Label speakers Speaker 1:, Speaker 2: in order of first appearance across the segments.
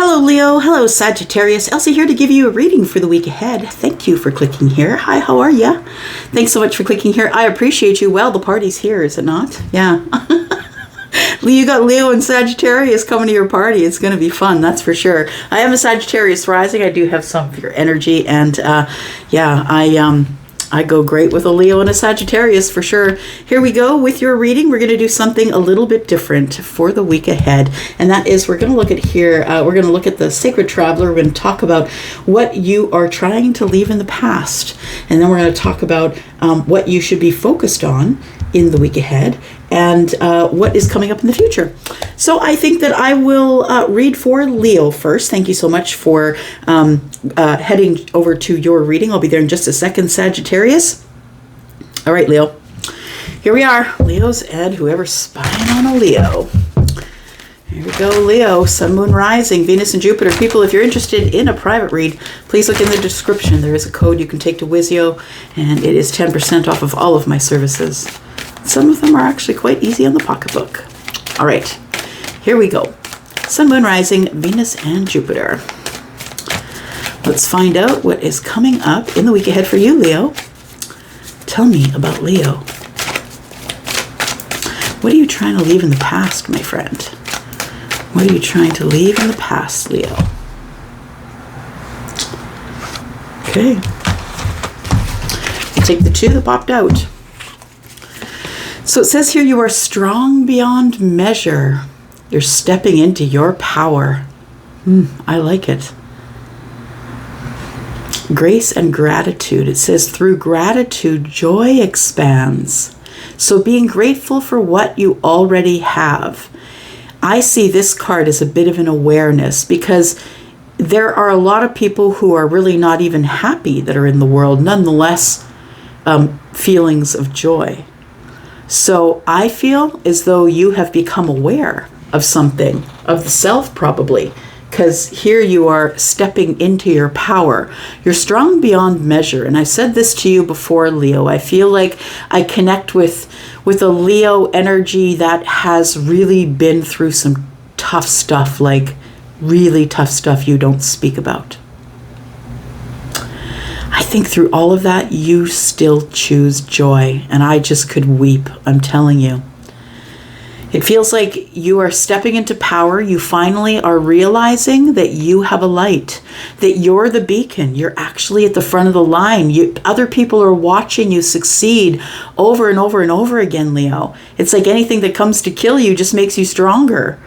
Speaker 1: Hello Leo, hello Sagittarius, Elsie here to give you a reading for the week ahead. Thank you for clicking here. Hi, how are ya? Thanks so much for clicking here. I appreciate you. Well, the party's here, is it not? Yeah. You got Leo and Sagittarius coming to your party. It's going to be fun, that's for sure. I am a Sagittarius rising. I do have some of your energy, and I go great with a Leo and a Sagittarius for sure. Here we go with your reading. We're going to do something a little bit different for the week ahead. And that is, we're going to look at here, we're going to look at the Sacred Traveler. We're going to talk about what you are trying to leave in the past. And then we're going to talk about what you should be focused on in the week ahead and what is coming up in the future. So I think that I will read for Leo first. Thank you so much for heading over to your reading. I'll be there in just a second, Sagittarius. All right, Leo. Here we are. Leo's Ed, whoever's spying on a Leo. Here we go, Leo. Sun, Moon, Rising, Venus, and Jupiter. People, if you're interested in a private read, please look in the description. There is a code you can take to Wizio, and it is 10% off of all of my services. Some of them are actually quite easy on the pocketbook. All right, here we go. Sun, Moon, Rising, Venus, and Jupiter. Let's find out what is coming up in the week ahead for you, Leo. Tell me about Leo. What are you trying to leave in the past, my friend? What are you trying to leave in the past, Leo? Okay. We'll take the two that popped out. So it says here, you are strong beyond measure. You're stepping into your power. I like it. Grace and gratitude. It says, through gratitude, joy expands. So being grateful for what you already have. I see this card as a bit of an awareness, because there are a lot of people who are really not even happy that are in the world, nonetheless, feelings of joy. So I feel as though you have become aware of something, of the self probably, because here you are stepping into your power. You're strong beyond measure. And I said this to you before, Leo. I feel like I connect with a Leo energy that has really been through some tough stuff, like really tough stuff you don't speak about. I think through all of that, you still choose joy. And I just could weep, I'm telling you. It feels like you are stepping into power. You finally are realizing that you have a light, that you're the beacon. You're actually at the front of the line. Other people are watching you succeed over and over and over again, Leo. It's like anything that comes to kill you just makes you stronger.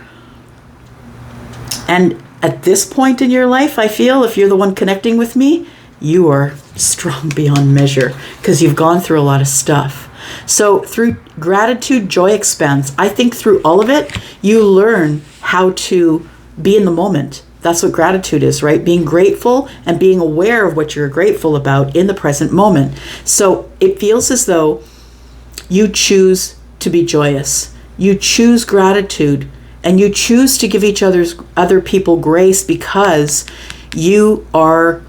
Speaker 1: And at this point in your life, I feel, if you're the one connecting with me, you are strong beyond measure because you've gone through a lot of stuff. So through gratitude, joy expands. I think through all of it, you learn how to be in the moment. That's what gratitude is, right? Being grateful and being aware of what you're grateful about in the present moment. So it feels as though you choose to be joyous. You choose gratitude, and you choose to give other people grace because you are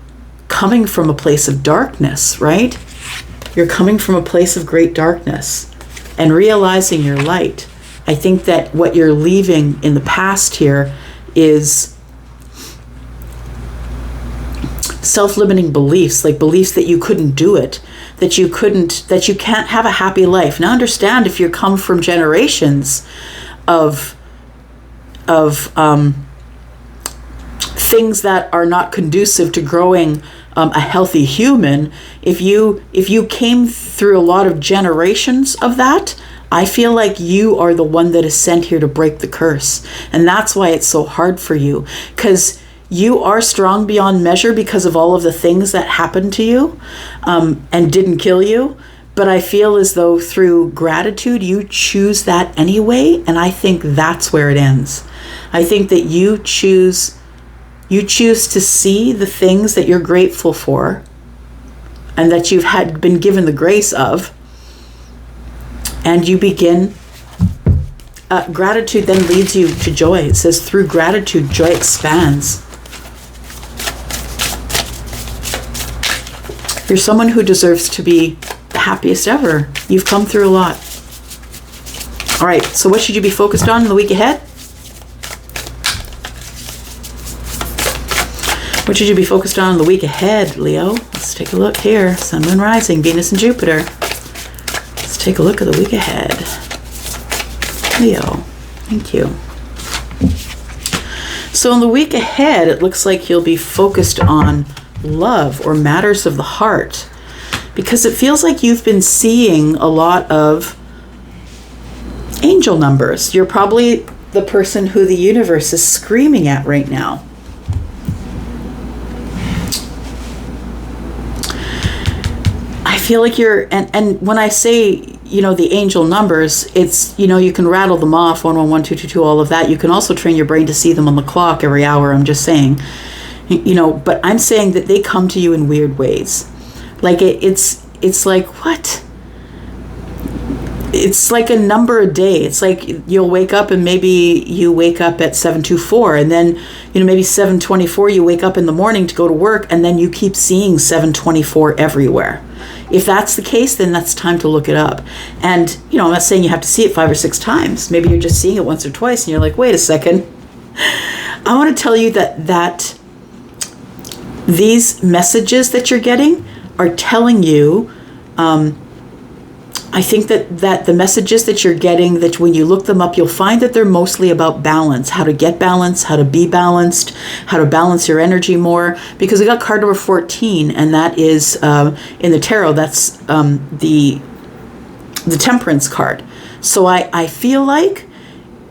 Speaker 1: coming from a place of darkness, right? You're coming from a place of great darkness and realizing your light. I think that what you're leaving in the past here is self-limiting beliefs, like beliefs that you couldn't do it, that you can't have a happy life. Now understand, if you come from generations of things that are not conducive to growing a healthy human, if you came through a lot of generations of that, I feel like you are the one that is sent here to break the curse. And that's why it's so hard for you, because you are strong beyond measure because of all of the things that happened to you and didn't kill you. But I feel as though through gratitude, you choose that anyway. And I think that's where it ends. I think that you choose to see the things that you're grateful for and that you've been given the grace of, and you begin, gratitude then leads you to joy. It says, through gratitude, joy expands. You're someone who deserves to be the happiest ever. You've come through a lot. All right, so what should you be focused on in the week ahead? What should you be focused on in the week ahead, Leo? Let's take a look here. Sun, Moon, Rising, Venus, and Jupiter. Let's take a look at the week ahead. Leo, thank you. So in the week ahead, it looks like you'll be focused on love or matters of the heart, because it feels like you've been seeing a lot of angel numbers. You're probably the person who the universe is screaming at right now. I feel like you're, and when I say, you know, the angel numbers, it's, you know, you can rattle them off, 111, 222, all of that. You can also train your brain to see them on the clock every hour. I'm just saying, you know, but I'm saying that they come to you in weird ways. Like it's like, what? It's like a number a day. It's like you'll wake up and maybe you wake up at 7:24, and then, you know, maybe 7:24 you wake up in the morning to go to work, and then you keep seeing 7:24 everywhere. If that's the case, then that's time to look it up. And, you know, I'm not saying you have to see it 5 or 6 times. Maybe you're just seeing it once or twice and you're like, wait a second. I want to tell you that these messages that you're getting are telling you, I think that the messages that you're getting, that when you look them up, you'll find that they're mostly about balance, how to get balance, how to be balanced, how to balance your energy more. Because we got card number 14, and that is in the tarot, that's the Temperance card. So I feel like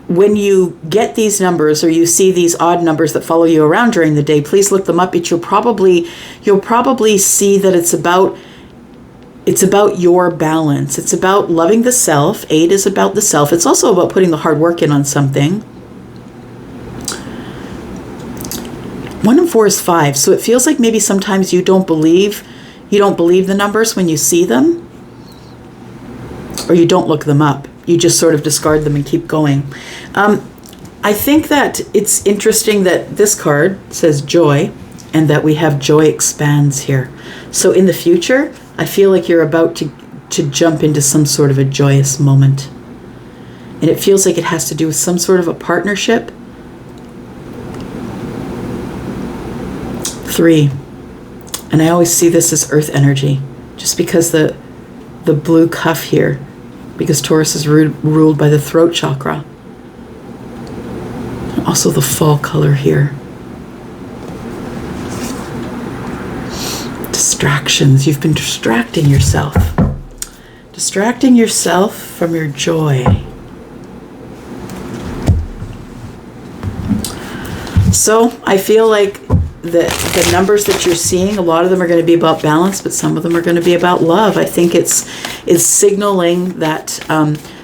Speaker 1: when you get these numbers or you see these odd numbers that follow you around during the day, please look them up. But you'll probably see that it's about your balance. It's about loving the self. 8 is about the self. It's also about putting the hard work in on something. 1 and 4 is 5. So it feels like maybe sometimes you don't believe the numbers when you see them, or you don't look them up. You just sort of discard them and keep going. I think that it's interesting that this card says joy, and that we have joy expands here. So in the future, I feel like you're about to jump into some sort of a joyous moment. And it feels like it has to do with some sort of a partnership. 3. And I always see this as earth energy, just because the blue cuff here, because Taurus is ruled by the throat chakra. And also the fall color here. Distractions. You've been distracting yourself from your joy. So I feel like the numbers that you're seeing, a lot of them are going to be about balance, but some of them are going to be about love. I think it's signaling that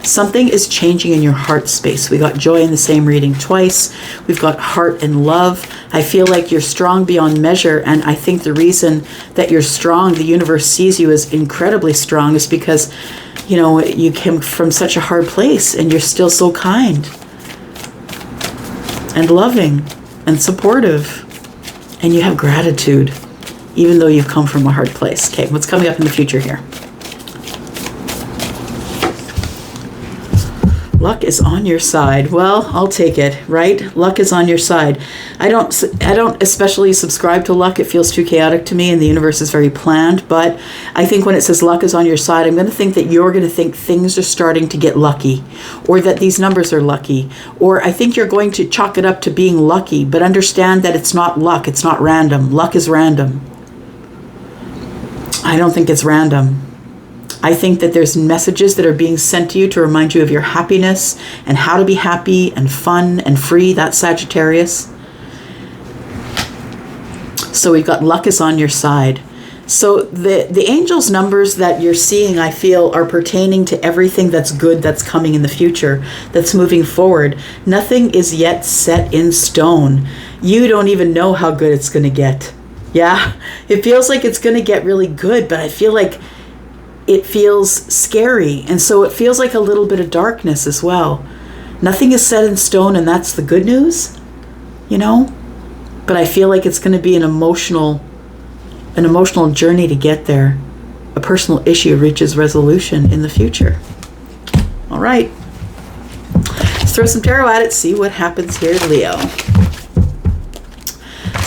Speaker 1: something is changing in your heart space. We got joy in the same reading twice. We've got heart and love. I feel like you're strong beyond measure, and I think the reason that you're strong, the universe sees you as incredibly strong, is because, you know, you came from such a hard place and you're still so kind and loving and supportive, and you have gratitude even though you've come from a hard place. Okay, what's coming up in the future here? Luck is on your side. Well, I'll take it, right? Luck is on your side. I don't especially subscribe to luck. It feels too chaotic to me, and the universe is very planned. But I think when it says luck is on your side, I'm going to think that you're going to think things are starting to get lucky, or that these numbers are lucky, or I think you're going to chalk it up to being lucky, but understand that it's not luck. It's not random. Luck is random. I don't think it's random. I think that there's messages that are being sent to you to remind you of your happiness and how to be happy and fun and free. That's Sagittarius. So we've got luck is on your side. So the angels' numbers that you're seeing, I feel, are pertaining to everything that's good that's coming in the future, that's moving forward. Nothing is yet set in stone. You don't even know how good it's going to get. Yeah, it feels like it's going to get really good, but I feel like it feels scary, and so it feels like a little bit of darkness as well. Nothing is set in stone, and that's the good news, you know? But I feel like it's going to be an emotional journey to get there. A personal issue reaches resolution in the future. All right. Let's throw some tarot at it, see what happens here, Leo.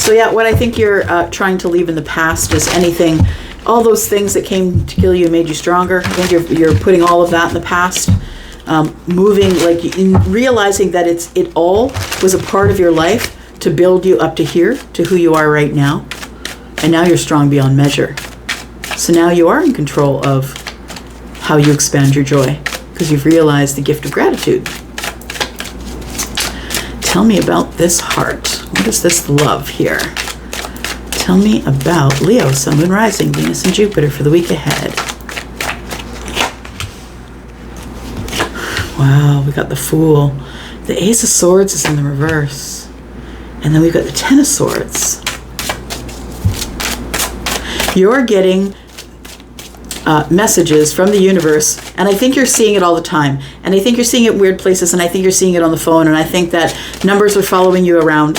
Speaker 1: So yeah, what I think you're trying to leave in the past is anything, all those things that came to kill you and made you stronger. I think you're putting all of that in the past. Moving, like realizing that it all was a part of your life to build you up to here, to who you are right now. And now you're strong beyond measure. So now you are in control of how you expand your joy, because you've realized the gift of gratitude. Tell me about this heart. What is this love here? Tell me about Leo, Sun, Moon, Rising, Venus, and Jupiter for the week ahead. Wow, we got the Fool. The Ace of Swords is in the reverse. And then we've got the Ten of Swords. You're getting messages from the universe, and I think you're seeing it all the time. And I think you're seeing it in weird places, and I think you're seeing it on the phone, and I think that numbers are following you around.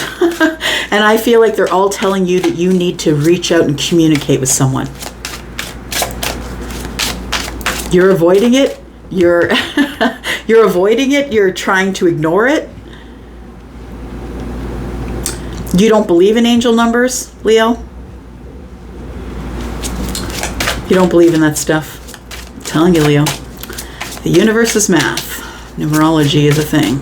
Speaker 1: And I feel like they're all telling you that you need to reach out and communicate with someone. You're avoiding it. You're avoiding it. You're trying to ignore it. You don't believe in angel numbers, Leo? You don't believe in that stuff. I'm telling you, Leo. The universe is math. Numerology is a thing.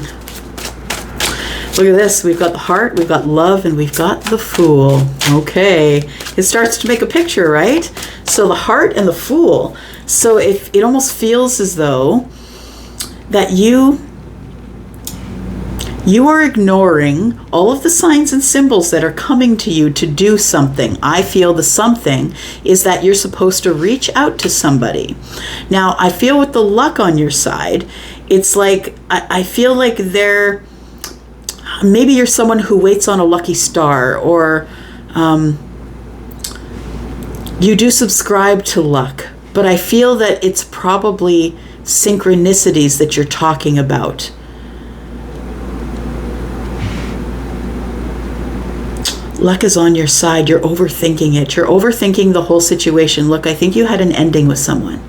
Speaker 1: Look at this. We've got the heart, we've got love, and we've got the Fool. Okay. It starts to make a picture, right? So the heart and the Fool. So if it almost feels as though that you are ignoring all of the signs and symbols that are coming to you to do something. I feel the something is that you're supposed to reach out to somebody. Now, I feel with the luck on your side, it's like, I feel like maybe you're someone who waits on a lucky star, or you do subscribe to luck, but I feel that it's probably synchronicities that you're talking about. Luck is on your side. You're overthinking it. You're overthinking the whole situation. Look, I think you had an ending with someone.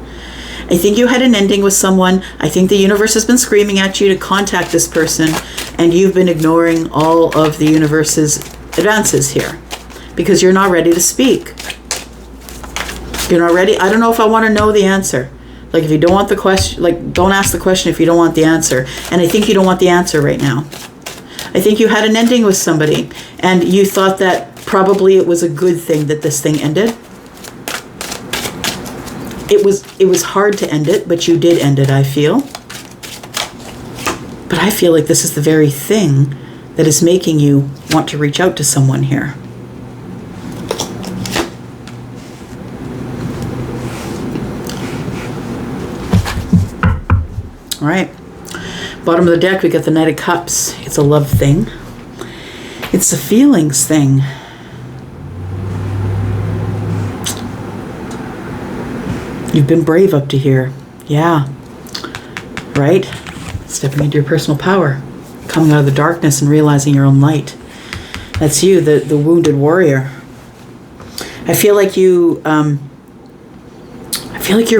Speaker 1: I think you had an ending with someone. I think the universe has been screaming at you to contact this person, and you've been ignoring all of the universe's advances here because you're not ready to speak. You're not ready. I don't know if I want to know the answer. Like, if you don't want the question, like, don't ask the question if you don't want the answer. And I think you don't want the answer right now. I think you had an ending with somebody, and you thought that probably it was a good thing that this thing ended. It was hard to end it, but you did end it, I feel. But I feel like this is the very thing that is making you want to reach out to someone here. All right. Bottom of the deck, we got the Knight of Cups. It's a love thing. It's a feelings thing. You've been brave up to here. Yeah. Right? Stepping into your personal power. Coming out of the darkness and realizing your own light. That's you, the wounded warrior. I feel like you're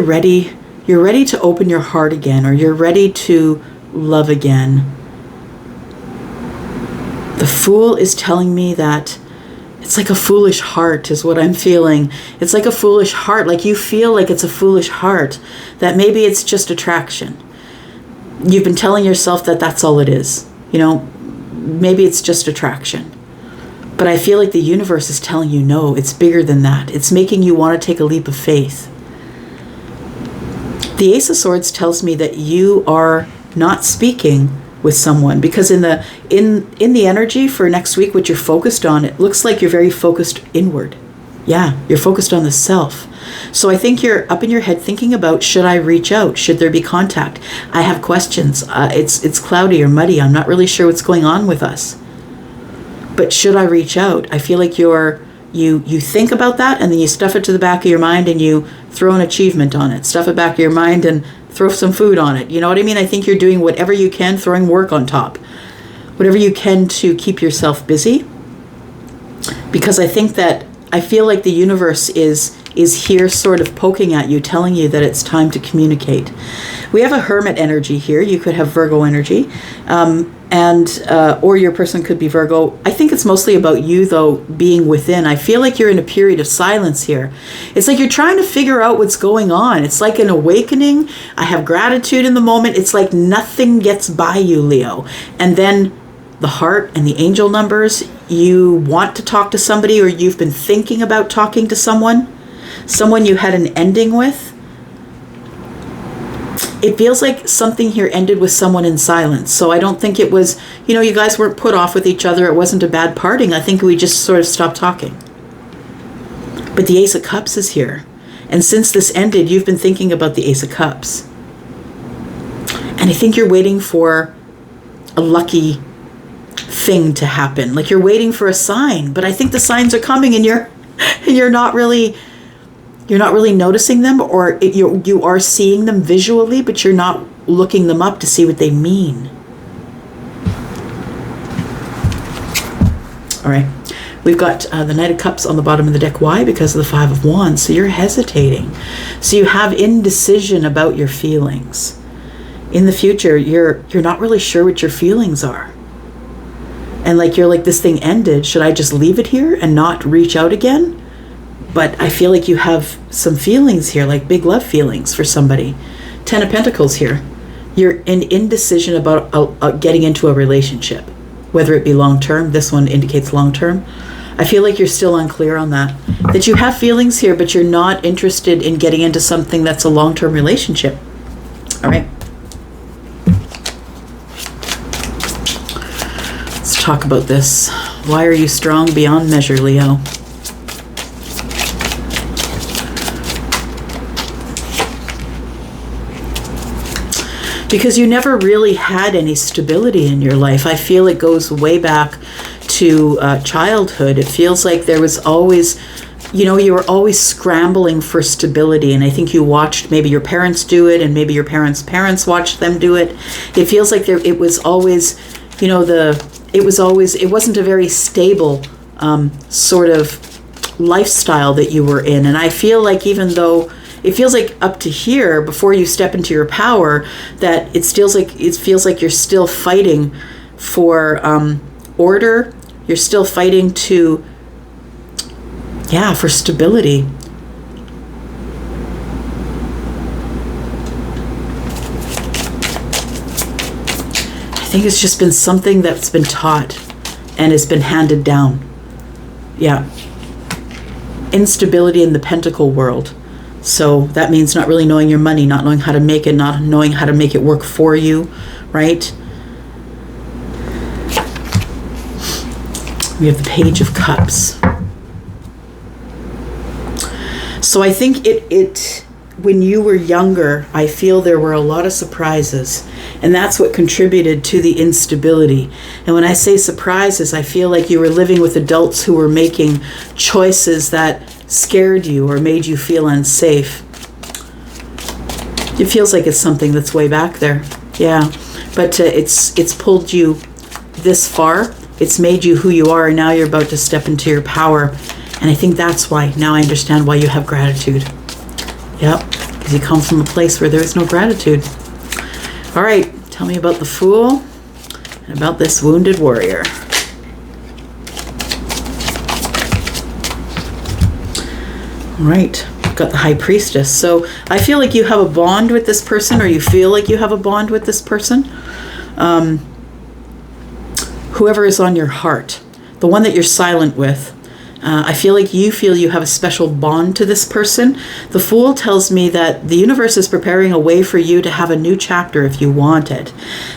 Speaker 1: ready. You're ready to open your heart again, or you're ready to love again. The Fool is telling me that it's like a foolish heart is what I'm feeling. It's like a foolish heart. Like, you feel like it's a foolish heart, that maybe it's just attraction. You've been telling yourself that that's all it is. You know, maybe it's just attraction. But I feel like the universe is telling you, no, it's bigger than that. It's making you want to take a leap of faith. The Ace of Swords tells me that you are not speaking with someone, because in the energy for next week, what you're focused on, it looks like you're very focused inward. Yeah, you're focused on the self. So I think you're up in your head thinking about, should I reach out? Should there be contact? I have questions. It's cloudy or muddy. I'm not really sure what's going on with us. But should I reach out? I feel like you think about that, and then you stuff it to the back of your mind, and you throw an achievement on it. Stuff it back of your mind and throw some food on it. You know what I mean? I think you're doing whatever you can, throwing work on top. Whatever you can to keep yourself busy. Because I feel like the universe is here sort of poking at you, telling you that it's time to communicate. We have a Hermit energy here. You could have Virgo energy. And and or your person could be Virgo. I think it's mostly about you, though, being within. I feel like you're in a period of silence here. It's like you're trying to figure out what's going on. It's like an awakening. I have gratitude in the moment. It's like nothing gets by you, Leo. And then the heart and the angel numbers, you want to talk to somebody, or you've been thinking about talking to someone you had an ending with. It feels like something here ended with someone in silence. So I don't think it was, you guys weren't put off with each other. It wasn't a bad parting. I think we just sort of stopped talking. But the Ace of Cups is here. And since this ended, you've been thinking about the Ace of Cups. And I think you're waiting for a lucky thing to happen. Like you're waiting for a sign. But I think the signs are coming and you're not really noticing them, or you are seeing them visually, but you're not looking them up to see what they mean. All right. We've got the Knight of Cups on the bottom of the deck. Why? Because of the Five of Wands. So you're hesitating. So you have indecision about your feelings. In the future, you're not really sure what your feelings are. And you're like, this thing ended. Should I just leave it here and not reach out again? But I feel like you have some feelings here, like big love feelings for somebody. 10 of Pentacles here. You're in indecision about getting into a relationship, whether it be long-term. This one indicates long-term. I feel like you're still unclear on that. That you have feelings here, but you're not interested in getting into something that's a long-term relationship. All right. Let's talk about this. Why are you strong beyond measure, Leo? Because you never really had any stability in your life. I feel it goes way back to childhood. It feels like there was always, you were always scrambling for stability. And I think you watched maybe your parents do it, and maybe your parents' parents watched them do it. It feels like it was always, it wasn't a very stable sort of lifestyle that you were in. And I feel like even though it feels like up to here, before you step into your power, that it feels like you're still fighting for order. You're still fighting for stability. I think it's just been something that's been taught and has been handed down. Yeah. Instability in the pentacle world. So that means not really knowing your money, not knowing how to make it, not knowing how to make it work for you, right? We have the Page of Cups. So I think when you were younger, I feel there were a lot of surprises, and that's what contributed to the instability. And when I say surprises, I feel like you were living with adults who were making choices that scared you or made you feel unsafe. It feels like it's something that's way back there. Yeah, but it's pulled you this far. It's made you who you are, and now you're about to step into your power. And I think that's why, now I understand why you have gratitude. Yep, because you come from a place where there is no gratitude. All right, tell me about the Fool and about this wounded warrior. All right, we've got the High Priestess. So I feel like you have a bond with this person, or you feel like you have a bond with this person. Whoever is on your heart, the one that you're silent with, I feel like you have a special bond to this person. The Fool tells me that the universe is preparing a way for you to have a new chapter if you want it.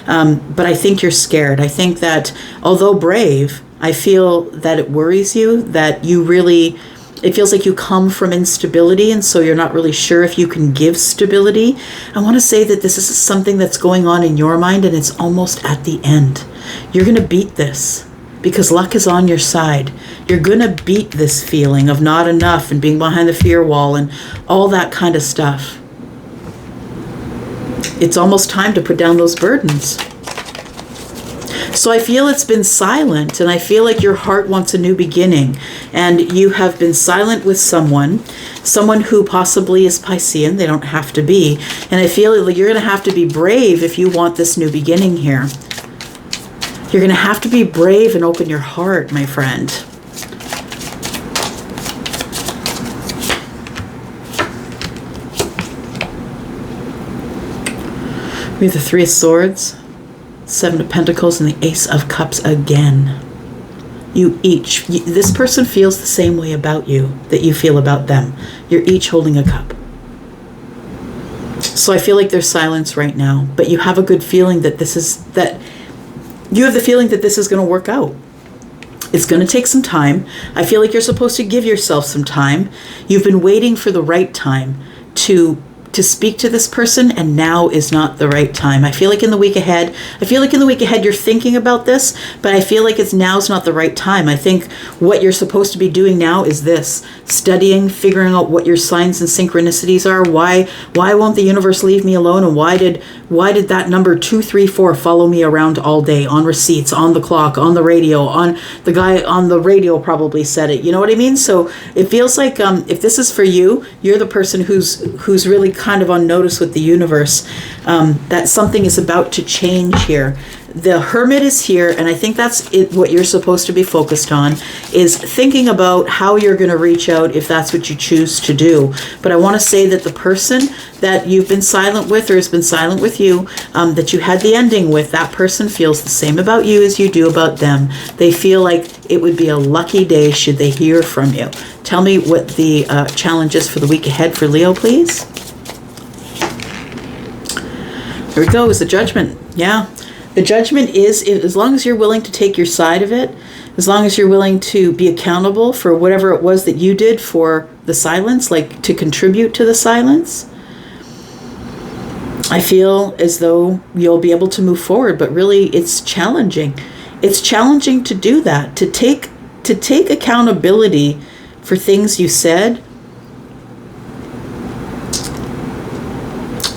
Speaker 1: But I think you're scared. I think that although brave, I feel that it worries you, that it feels like you come from instability, and so you're not really sure if you can give stability. I want to say that this is something that's going on in your mind, and it's almost at the end. You're going to beat this because luck is on your side. You're going to beat this feeling of not enough and being behind the fear wall and all that kind of stuff. It's almost time to put down those burdens. So I feel it's been silent, and I feel like your heart wants a new beginning, and you have been silent with someone who possibly is Piscean. They don't have to be. And I feel like you're going to have to be brave if you want this new beginning here. You're going to have to be brave and open your heart, my friend. We have the Three of Swords, Seven of Pentacles, and the Ace of Cups again. This person feels the same way about you that you feel about them. You're each holding a cup. So I feel like there's silence right now, but you have a good feeling that you have the feeling that this is going to work out. It's going to take some time. I feel like you're supposed to give yourself some time. You've been waiting for the right time to speak to this person, and now is not the right time. I feel like in the week ahead you're thinking about this, but I feel like now's not the right time. I think what you're supposed to be doing now is this: studying, figuring out what your signs and synchronicities are. Why won't the universe leave me alone? And why did that number 234 follow me around all day, on receipts, on the clock, on the radio, on the guy on the radio probably said it. You know what I mean? So it feels like if this is for you, you're the person who's really kind of on notice with the universe, that something is about to change here. The Hermit is here, and I think that's what you're supposed to be focused on, is thinking about how you're going to reach out if that's what you choose to do. But I want to say that the person that you've been silent with, or has been silent with you, that you had the ending with, that person feels the same about you as you do about them. They feel like it would be a lucky day should they hear from you. Tell me what the challenge is for the week ahead for Leo, please. Here we go, is the Judgment. Yeah. The Judgment is, as long as you're willing to take your side of it, as long as you're willing to be accountable for whatever it was that you did for the silence, like to contribute to the silence, I feel as though you'll be able to move forward. But really, it's challenging. It's challenging to do that, to take accountability for things you said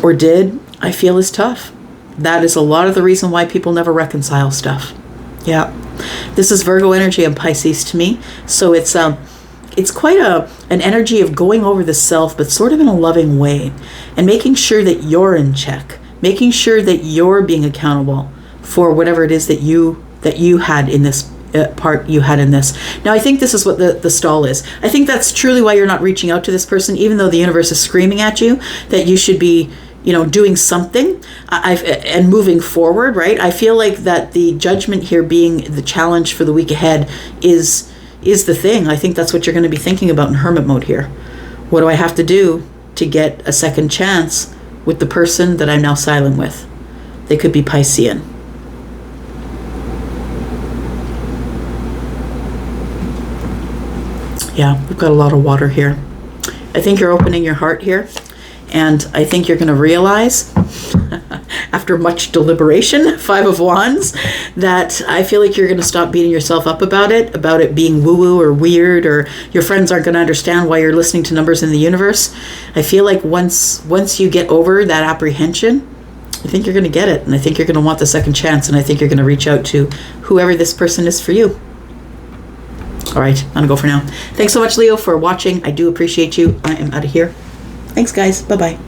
Speaker 1: or did. I feel is tough. That is a lot of the reason why people never reconcile stuff. Yeah. This is Virgo energy and Pisces to me. So it's quite an energy of going over the self, but sort of in a loving way, and making sure that you're in check, making sure that you're being accountable for whatever it is that you had in this part you had in this. Now, I think this is what the stall is. I think that's truly why you're not reaching out to this person, even though the universe is screaming at you that you should be, doing something and moving forward, right? I feel like that the Judgment here being the challenge for the week ahead is the thing. I think that's what you're going to be thinking about in Hermit mode here. What do I have to do to get a second chance with the person that I'm now silent with? They could be Piscean. Yeah, we've got a lot of water here. I think you're opening your heart here. And I think you're going to realize, after much deliberation, 5 of Wands, that I feel like you're going to stop beating yourself up about it being woo-woo or weird, or your friends aren't going to understand why you're listening to numbers in the universe. I feel like once you get over that apprehension, I think you're going to get it. And I think you're going to want the second chance. And I think you're going to reach out to whoever this person is for you. All right, I'm going to go for now. Thanks so much, Leo, for watching. I do appreciate you. I am out of here. Thanks, guys. Bye-bye.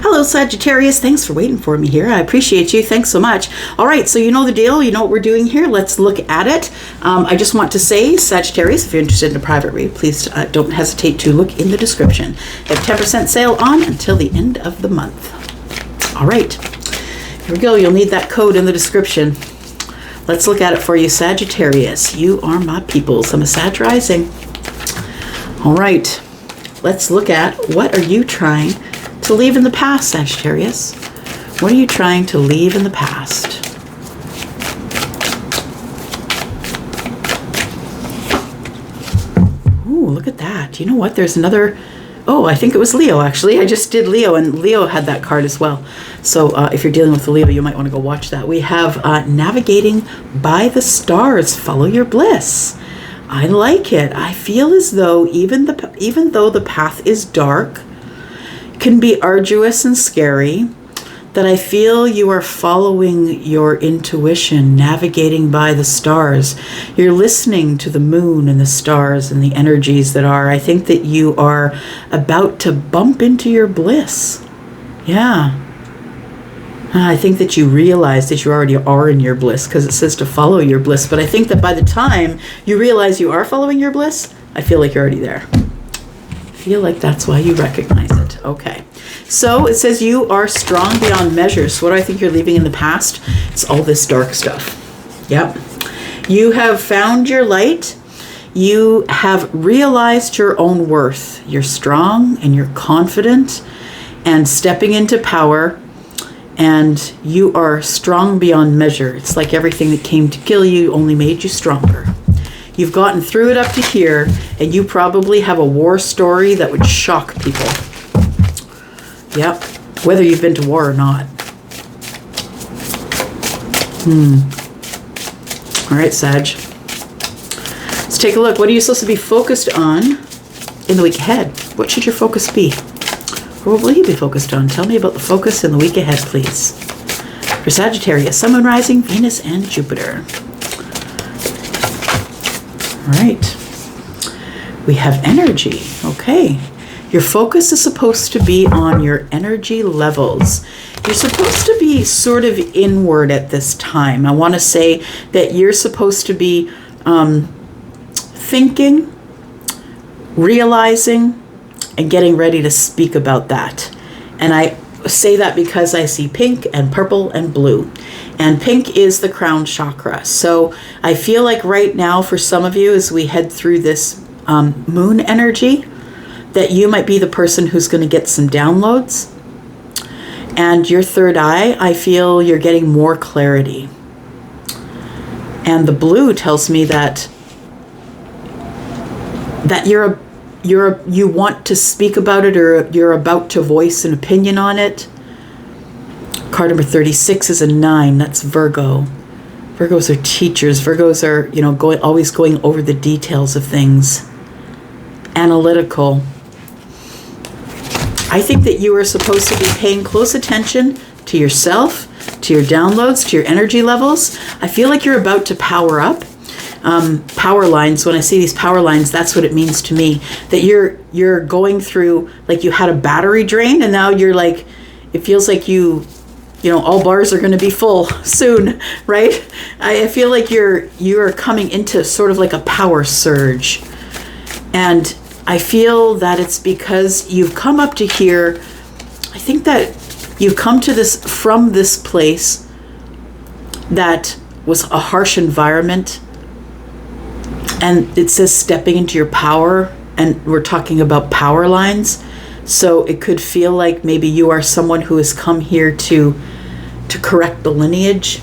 Speaker 1: Hello, Sagittarius. Thanks for waiting for me here. I appreciate you. Thanks so much. All right, so you know the deal. You know what we're doing here. Let's look at it. I just want to say, Sagittarius, if you're interested in a private read, please don't hesitate to look in the description. We have 10% sale on until the end of the month. All right, here we go. You'll need that code in the description. Let's look at it for you, Sagittarius. You are my peoples. I'm a Sag rising. All right. Let's look at, what are you trying to leave in the past, Sagittarius? What are you trying to leave in the past? Ooh, look at that. You know what? There's another, I think it was Leo, actually. I just did Leo, and Leo had that card as well. So if you're dealing with the Leo, you might want to go watch that. We have Navigating by the Stars. Follow your bliss. I like it. I feel as though even though the path is dark, can be arduous and scary, that I feel you are following your intuition, navigating by the stars. You're listening to the moon and the stars and the energies that are. I think that you are about to bump into your bliss. Yeah. I think that you realize that you already are in your bliss, because it says to follow your bliss. But I think that by the time you realize you are following your bliss, I feel like you're already there. I feel like that's why you recognize it. Okay. So it says you are strong beyond measure. So what do I think you're leaving in the past? It's all this dark stuff. Yep. You have found your light. You have realized your own worth. You're strong and you're confident and stepping into power. And you are strong beyond measure. It's like everything that came to kill you only made you stronger. You've gotten through it up to here, and you probably have a war story that would shock people. Yep, whether you've been to war or not. All right, Sag. Let's take a look. What are you supposed to be focused on in the week ahead? What should your focus be? Or what will you be focused on? Tell me about the focus in the week ahead, please. For Sagittarius, Sun, Moon, Rising, Venus, and Jupiter. All right. We have energy. Okay. Your focus is supposed to be on your energy levels. You're supposed to be sort of inward at this time. I want to say that you're supposed to be thinking, realizing, and getting ready to speak about that. And I say that because I see pink and purple and blue. And pink is the crown chakra. So I feel like right now for some of you, as we head through this moon energy, that you might be the person who's going to get some downloads. And your third eye, I feel you're getting more clarity. And the blue tells me that you want to speak about it, or you're about to voice an opinion on it. Card number 36 is a 9. That's Virgo. Virgos are teachers. Virgos are, always going over the details of things. Analytical. I think that you are supposed to be paying close attention to yourself, to your downloads, to your energy levels. I feel like you're about to power up. Power lines, when I see these power lines, that's what it means to me. That you're going through, like you had a battery drain, and now you're like, it feels like all bars are going to be full soon, right? I feel like you're coming into sort of like a power surge. And I feel that it's because you've come up to here. I think that you've come to this from this place that was a harsh environment. And it says stepping into your power, and we're talking about power lines. So it could feel like maybe you are someone who has come here to correct the lineage.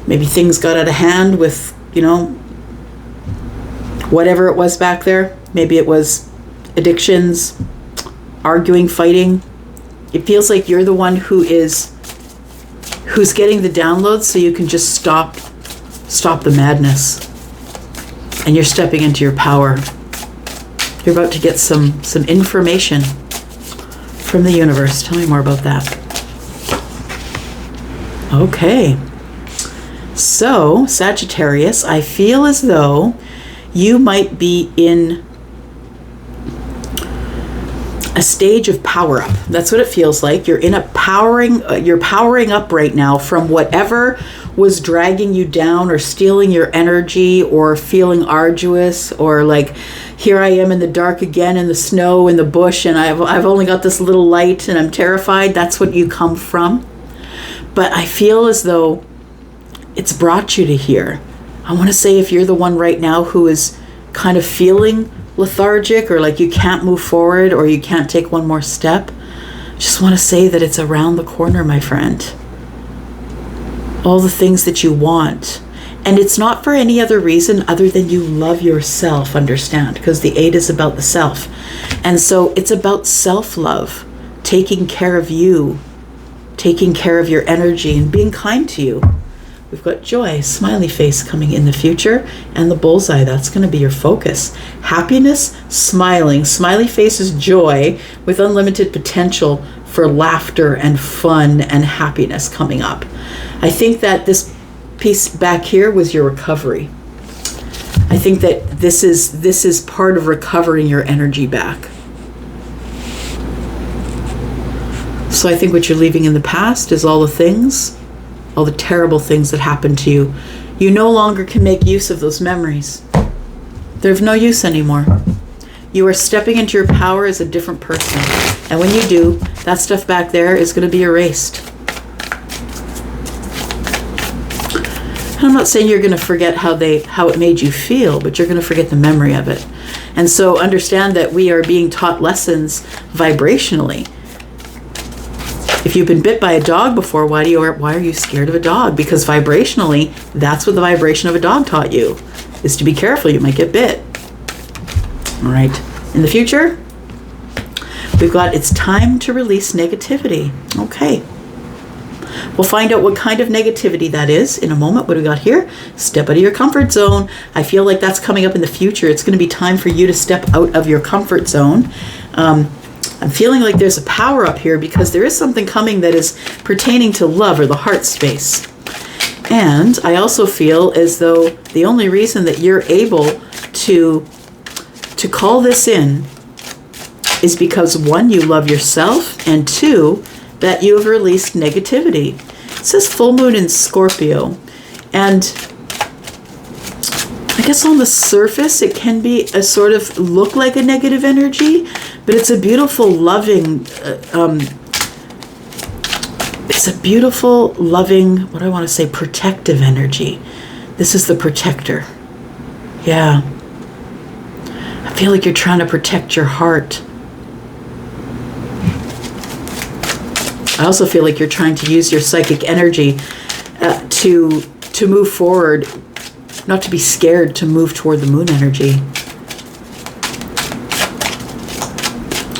Speaker 1: Maybe things got out of hand with, whatever it was back there. Maybe it was addictions, arguing, fighting. It feels like you're the one who's getting the downloads, so you can just stop the madness. And you're stepping into your power. You're about to get some information from the universe. Tell me more about that. Okay. So, Sagittarius, I feel as though you might be in a stage of power up. That's what it feels like. You're in you're powering up right now from whatever was dragging you down or stealing your energy or feeling arduous, or like, here I am in the dark again, in the snow, in the bush, and I've only got this little light and I'm terrified. That's what you come from. But I feel as though it's brought you to here. I want to say, if you're the one right now who is kind of feeling lethargic, or like you can't move forward, or you can't take one more step, I just want to say that it's around the corner, my friend. All the things that you want. And it's not for any other reason other than you love yourself, understand? Because the 8 is about the self. And so it's about self-love, taking care of you, taking care of your energy, and being kind to you. We've got joy, smiley face coming in the future, and the bullseye. That's going to be your focus. Happiness, smiling. Smiley face is joy with unlimited potential for laughter and fun and happiness coming up. I think that this piece back here was your recovery. I think that this is part of recovering your energy back. So I think what you're leaving in the past is all the things, all the terrible things that happened to you. You no longer can make use of those memories. They're of no use anymore. You are stepping into your power as a different person. And when you do, that stuff back there is going to be erased. And I'm not saying you're going to forget how it made you feel, but you're going to forget the memory of it. And so understand that we are being taught lessons vibrationally. If you've been bit by a dog before, why are you scared of a dog? Because vibrationally, that's what the vibration of a dog taught you, is to be careful, you might get bit. All right. In the future, we've got it's time to release negativity. Okay. We'll find out what kind of negativity that is in a moment. What do we got here? Step out of your comfort zone. I feel like that's coming up in the future. It's going to be time for you to step out of your comfort zone. I'm feeling like there's a power up here because there is something coming that is pertaining to love or the heart space. And I also feel as though the only reason that you're able to call this in is because, one, you love yourself, and two, that you have released negativity. It says full moon in Scorpio. And I guess on the surface, it can be a sort of look like a negative energy, but it's a beautiful, loving, what do I want to say, protective energy. This is the protector. Yeah. I feel like you're trying to protect your heart. I also feel like you're trying to use your psychic energy to move forward, not to be scared to move toward the moon energy.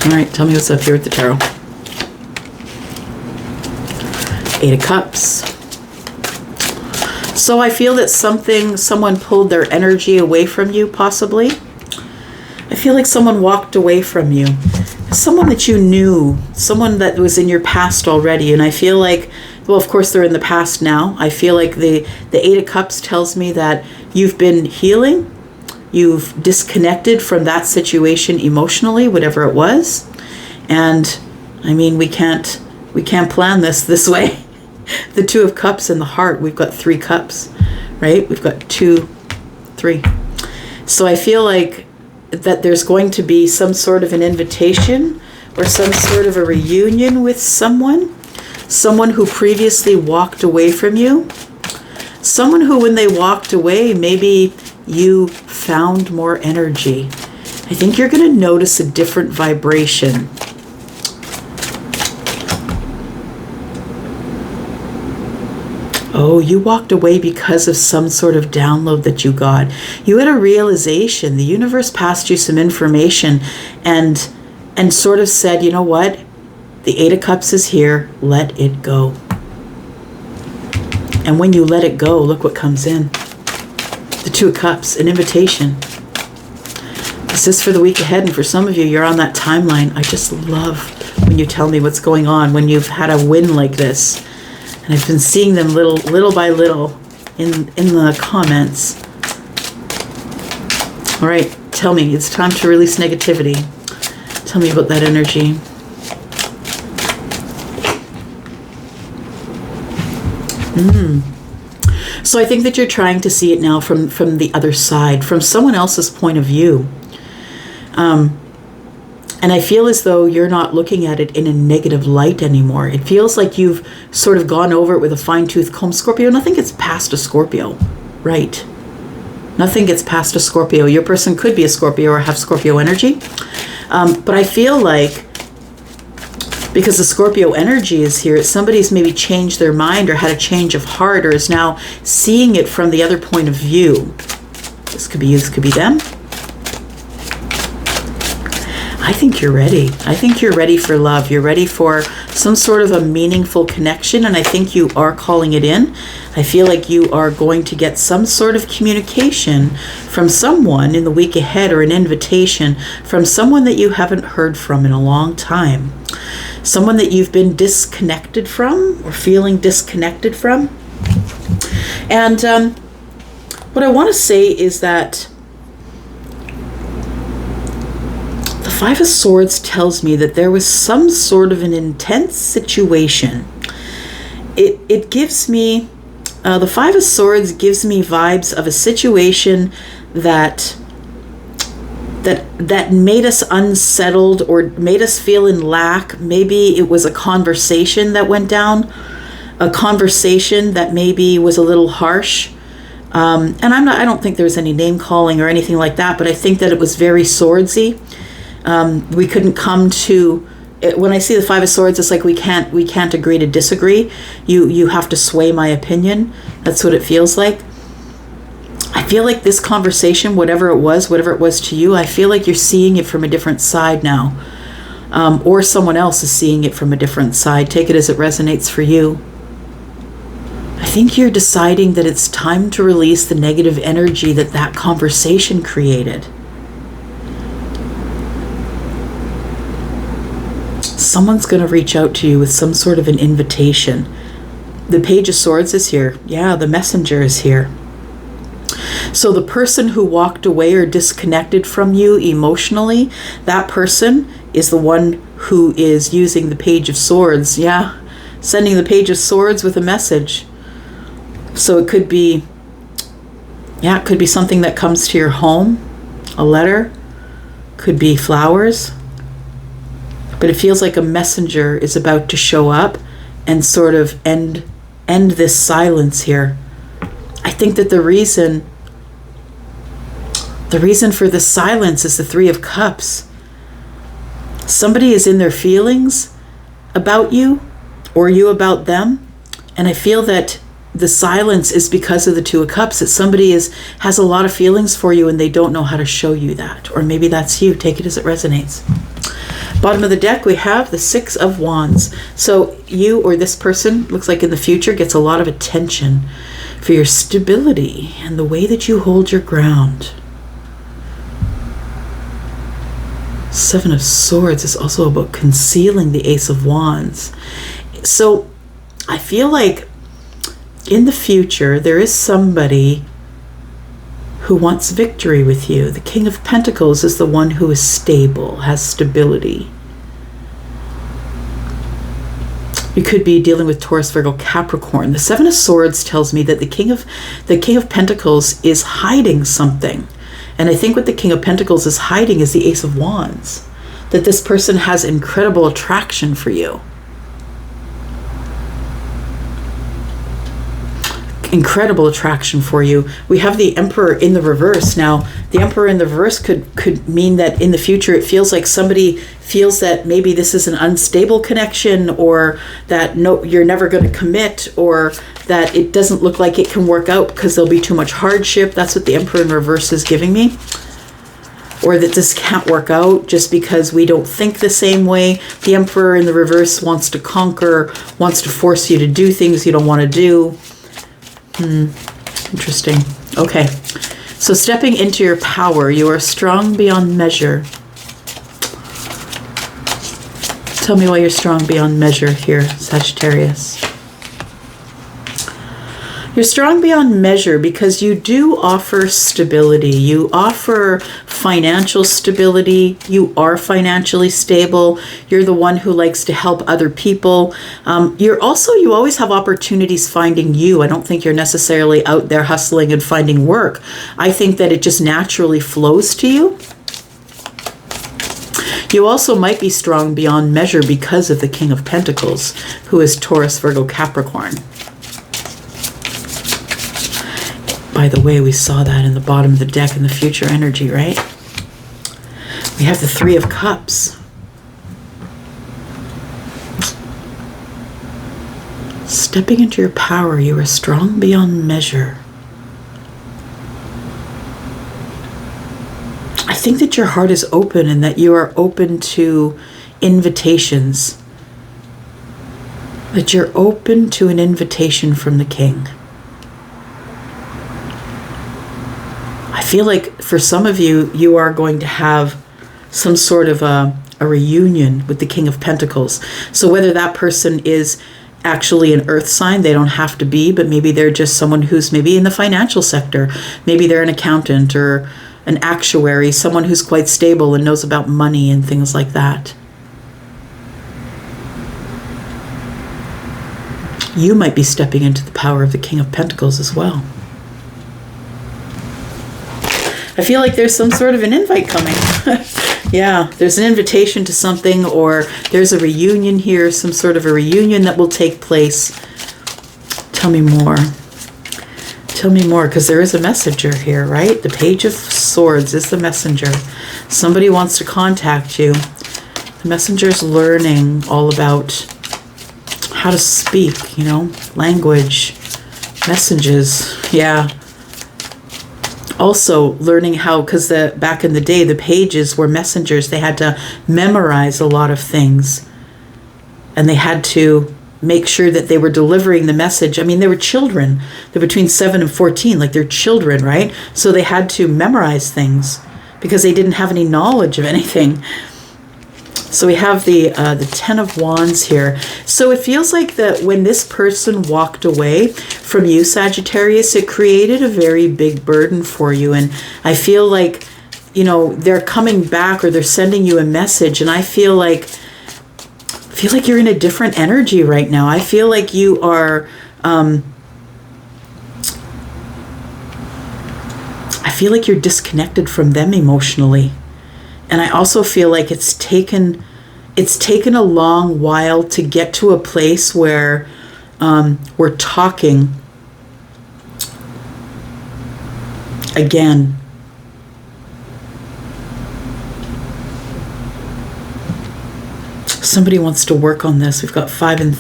Speaker 1: All right, tell me what's up here with the tarot. 8 of Cups. So I feel that someone pulled their energy away from you, possibly. I feel like someone walked away from you. Someone that you knew, someone that was in your past already. And I feel like, well, of course they're in the past now. I feel like the 8 of Cups tells me that you've been healing. You've disconnected from that situation emotionally, whatever it was. And I mean, we can't plan this way. The 2 of Cups in the heart, we've got 3 cups, right? We've got 2, 3. So I feel like that there's going to be some sort of an invitation or some sort of a reunion with someone who previously walked away from you, someone who, when they walked away, maybe you found more energy. I think you're going to notice a different vibration. Oh, you walked away because of some sort of download that you got. You had a realization. The universe passed you some information and sort of said, you know what? The 8 of Cups is here. Let it go. And when you let it go, look what comes in. The 2 of Cups, an invitation. This is for the week ahead, and for some of you, you're on that timeline. I just love when you tell me what's going on, when you've had a win like this. And I've been seeing them little by little in the comments. All right, tell me, it's time to release negativity. Tell me about that energy. So I think that you're trying to see it now from the other side, from someone else's point of view. And I feel as though you're not looking at it in a negative light anymore. It feels like you've sort of gone over it with a fine-tooth comb. Scorpio, nothing gets past a Scorpio, right? Nothing gets past a Scorpio. Your person could be a Scorpio or have Scorpio energy. But I feel like, because the Scorpio energy is here, somebody's maybe changed their mind or had a change of heart or is now seeing it from the other point of view. This could be you, this could be them. I think you're ready. I think you're ready for love. You're ready for some sort of a meaningful connection, and I think you are calling it in. I feel like you are going to get some sort of communication from someone in the week ahead, or an invitation from someone that you haven't heard from in a long time. Someone that you've been disconnected from or feeling disconnected from. And what I want to say is that Five of Swords tells me that there was some sort of an intense situation. It gives me, the Five of Swords gives me vibes of a situation that made us unsettled or made us feel in lack. Maybe it was a conversation that went down, a conversation that maybe was a little harsh. And I don't think there was any name calling or anything like that, but I think that it was very swordsy. We couldn't come to, when I see the Five of Swords, it's like we can't agree to disagree. You have to sway my opinion. That's what it feels like. I feel like this conversation, whatever it was to you, I feel like you're seeing it from a different side now. Or someone else is seeing it from a different side. Take it as it resonates for you. I think you're deciding that it's time to release the negative energy that conversation created. Someone's going to reach out to you with some sort of an invitation. The Page of Swords is here. Yeah, the messenger is here. So the person who walked away or disconnected from you emotionally, that person is the one who is using the Page of Swords. Yeah, sending the Page of Swords with a message. So it could be, it could be something that comes to your home, a letter, could be flowers. But it feels like a messenger is about to show up and sort of end this silence here. I think that the reason for the silence is the Three of Cups. Somebody is in their feelings about you, or you about them, and I feel that the silence is because of the Two of Cups, that somebody has a lot of feelings for you and they don't know how to show you that. Or maybe that's you. Take it as it resonates. Bottom of the deck, we have the Six of Wands. So you or this person, looks like in the future, gets a lot of attention for your stability and the way that you hold your ground. Seven of Swords is also about concealing the Ace of Wands. So I feel like in the future, there is somebody who wants victory with you. The King of Pentacles is the one who is stable, has stability. You could be dealing with Taurus, Virgo, Capricorn. The Seven of Swords tells me that the King of Pentacles is hiding something. And I think what the King of Pentacles is hiding is the Ace of Wands. That this person has incredible attraction for you. Incredible attraction for you. We have the Emperor in the reverse. Now, the Emperor in the reverse could mean that in the future it feels like somebody feels that maybe this is an unstable connection, or that no, you're never going to commit, or that it doesn't look like it can work out because there'll be too much hardship. That's what the Emperor in reverse is giving me. Or that this can't work out just because we don't think the same way. The Emperor in the reverse wants to conquer, wants to force you to do things you don't want to do. Interesting. Okay. So stepping into your power, you are strong beyond measure. Tell me why you're strong beyond measure here, Sagittarius. You're strong beyond measure because you do offer stability. You offer financial stability. You are financially stable. You're the one who likes to help other people. You always have opportunities finding you. I don't think you're necessarily out there hustling and finding work. I think that it just naturally flows to you. You also might be strong beyond measure because of the King of Pentacles, who is Taurus, Virgo, Capricorn. By the way, we saw that in the bottom of the deck in the future energy, right? We have the Three of Cups. Stepping into your power, you are strong beyond measure. I think that your heart is open and that you are open to invitations. That you're open to an invitation from the King. I feel like for some of you, you are going to have some sort of a reunion with the King of Pentacles. So whether that person is actually an earth sign, they don't have to be, but maybe they're just someone who's maybe in the financial sector. Maybe they're an accountant or an actuary, someone who's quite stable and knows about money and things like that. You might be stepping into the power of the King of Pentacles as well. I feel like there's some sort of an invite coming. Yeah, there's an invitation to something, or there's a reunion here, some sort of a reunion that will take place. Tell me more. Tell me more, because there is a messenger here, right? The Page of Swords is the messenger. Somebody wants to contact you. The messenger's learning all about how to speak, you know, language, messages. Yeah. Also learning how, because back in the day, the pages were messengers. They had to memorize a lot of things. And they had to make sure that they were delivering the message. I mean, they were children. They're between 7 and 14, like they're children, right? So they had to memorize things because they didn't have any knowledge of anything. So we have the Ten of Wands here. So it feels like that when this person walked away from you, Sagittarius, it created a very big burden for you. And I feel like, you know, they're coming back, or they're sending you a message. And I feel like you're in a different energy right now. I feel like you are, I feel like you're disconnected from them emotionally. And I also feel like it's taken a long while to get to a place where we're talking again. Somebody wants to work on this. We've got 5 and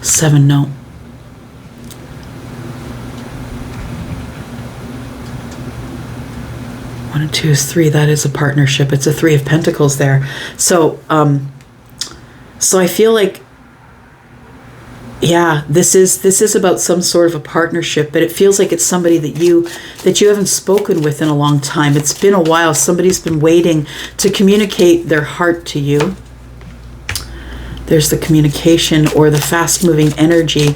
Speaker 1: 7. No. 1 and 2 is 3. That is a partnership. It's a 3 of Pentacles there. So, so I feel like, yeah, this is about some sort of a partnership, but it feels like it's somebody that you haven't spoken with in a long time. It's been a while. Somebody's been waiting to communicate their heart to you. There's the communication, or the fast-moving energy.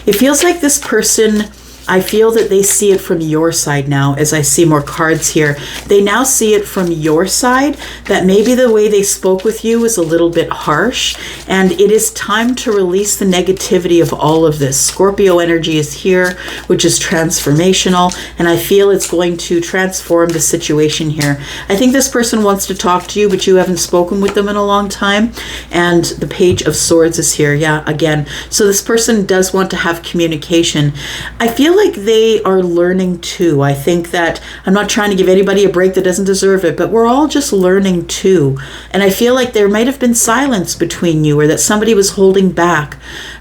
Speaker 1: It feels like this person, I feel that they see it from your side now. As I see more cards here, they now see it from your side, that maybe the way they spoke with you was a little bit harsh, and it is time to release the negativity of all of this. Scorpio energy is here, which is transformational, and I feel it's going to transform the situation here. I think this person wants to talk to you, but you haven't spoken with them in a long time, and the Page of Swords is here. Yeah, again. So this person does want to have communication. I feel like they are learning too. I think that, I'm not trying to give anybody a break that doesn't deserve it, but we're all just learning too. And I feel like there might have been silence between you, or that somebody was holding back.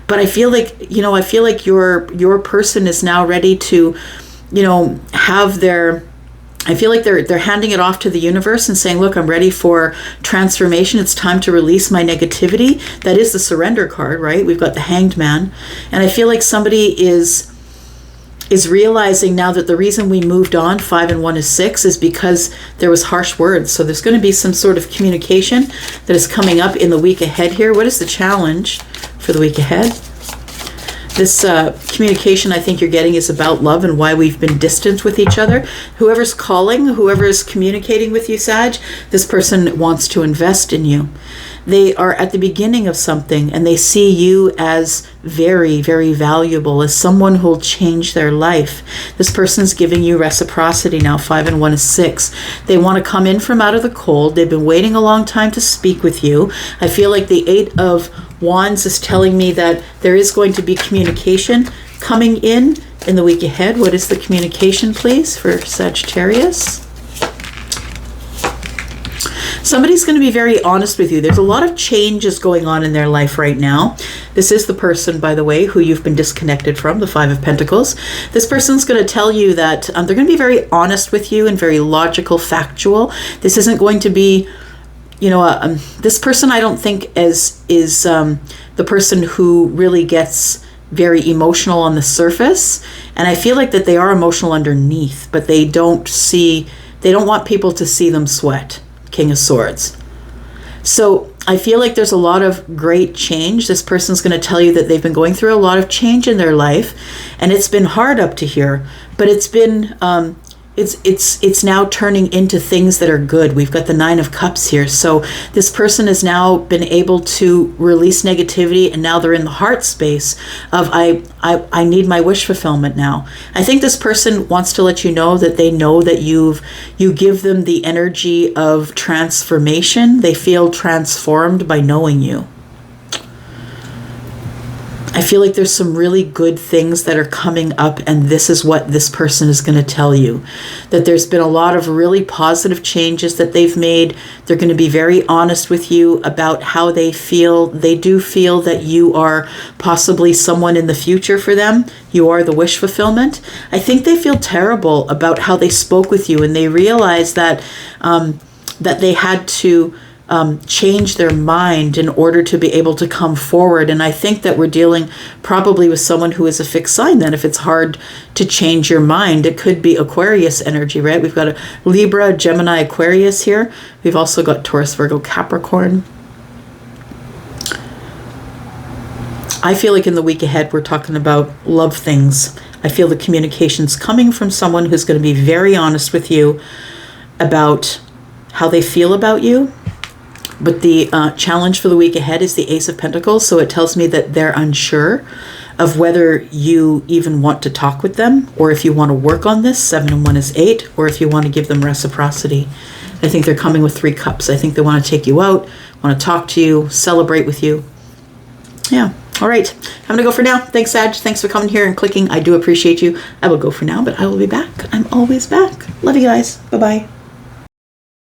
Speaker 1: But I feel like, you know, I feel like your person is now ready to, you know, have their, I feel like they're handing it off to the universe and saying, look, I'm ready for transformation. It's time to release my negativity. That is the Surrender card, right? We've got the Hanged Man. And I feel like somebody is realizing now that the reason we moved on, 5 and 1 is 6, is because there was harsh words. So there's going to be some sort of communication that is coming up in the week ahead here. What is the challenge for the week ahead? This communication I think you're getting is about love and why we've been distant with each other. Whoever's calling, whoever's communicating with you, Sag, this person wants to invest in you. They are at the beginning of something, and they see you as very, very valuable, as someone who'll change their life. This person's giving you reciprocity now. 5 and 1 is 6. They want to come in from out of the cold. They've been waiting a long time to speak with you. I feel like the 8 of Wands is telling me that there is going to be communication coming in the week ahead. What is the communication, please, for Sagittarius? Somebody's going to be very honest with you. There's a lot of changes going on in their life right now. This is the person, by the way, who you've been disconnected from, the 5 of Pentacles. This person's going to tell you that they're going to be very honest with you and very logical, factual. This isn't going to be, you know, this person I don't think is the person who really gets very emotional on the surface. And I feel like that they are emotional underneath, but they don't want people to see them sweat. King of Swords. So I feel like there's a lot of great change. This person's going to tell you that they've been going through a lot of change in their life, and it's been hard up to here, but it's been it's now turning into things that are good. We've got the Nine of Cups here. So this person has now been able to release negativity, and now they're in the heart space of I need my wish fulfillment now. I think this person wants to let you know that they know that you give them the energy of transformation. They feel transformed by knowing you. I feel like there's some really good things that are coming up, and this is what this person is going to tell you. That there's been a lot of really positive changes that they've made. They're going to be very honest with you about how they feel. They do feel that you are possibly someone in the future for them. You are the wish fulfillment. I think they feel terrible about how they spoke with you, and they realize that that they had to change their mind in order to be able to come forward. And I think that we're dealing probably with someone who is a fixed sign. Then if it's hard to change your mind, it could be Aquarius energy, right? We've got a Libra, Gemini, Aquarius here. We've also got Taurus, Virgo, Capricorn. I feel like in the week ahead, we're talking about love things. I feel the communication's coming from someone who's going to be very honest with you about how they feel about you. But the challenge for the week ahead is the Ace of Pentacles. So it tells me that they're unsure of whether you even want to talk with them, or if you want to work on this. 7 and 1 is 8, or if you want to give them reciprocity. I think they're coming with 3 cups. I think they want to take you out, want to talk to you, celebrate with you. Yeah. All right. I'm going to go for now. Thanks, Sag. Thanks for coming here and clicking. I do appreciate you. I will go for now, but I will be back. I'm always back. Love you guys. Bye-bye.